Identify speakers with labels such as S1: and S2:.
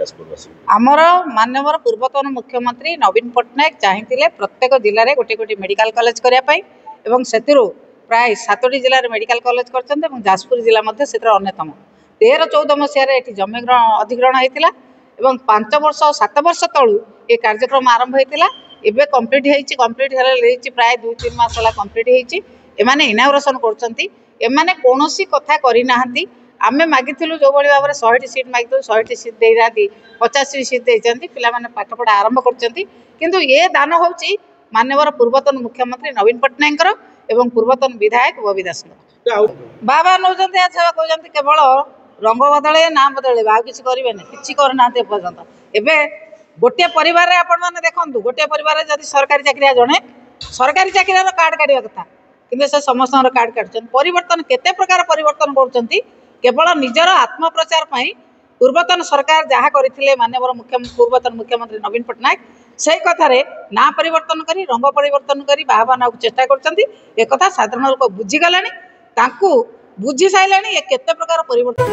S1: जाजपुरवासी
S2: आमर माननीय पूर्वतन मुख्यमंत्री नवीन पट्टनायक चाहिए प्रत्येक जिले में गोटे गोटे मेडिकल कॉलेज करने से प्राय 7टी जिले में मेडिकल कॉलेज कर जाजपुर जिला अन्यतम 13-14 मसीह जमी अधिग्रहण होता है 5 वर्ष 7 वर्ष तलू ये कार्यक्रम आरंभ होता है कम्प्लीट प्राय 2-3 मास कम्प्लीट होने इनाग्रेसन कर कौन कथा करना आम मागिलु जो भाई भाव में 100टी सीट मागिलु 100टी सीट दे ना 50टी सीट देते पाने पाठपढ़ा आरंभ कर ये दान हूँ माननीय पूर्वतन मुख्यमंत्री नवीन पट्टनायक एवं पूर्वतन विधायक बबी दास बाबा नौ कहते केवल रंग बदल ना बदल किसी करेंगे किसी करना पर्यटन एवं गोटे परिवार आपण देखूँ गोटे परिवार जब सरकारी चाकरिया जड़े सरकारी चाकरिया कार्ड काढ़ा कथा कि समस्त कार्ड काटुच्च परिवर्तन केते प्रकार परिवर्तन कर केवल निजर आत्मप्रचार पूर्वतन सरकार जहाँ करते माननीय पूर्वतन मुख्यमंत्री नवीन पट्टनायक से कथार ना परिवर्तन कर रंग परिवर्तन कर बाहना चेष्टा कर साधारण लोक बुझीगले बुझी सारे ये केते प्रकार परिवर्तन।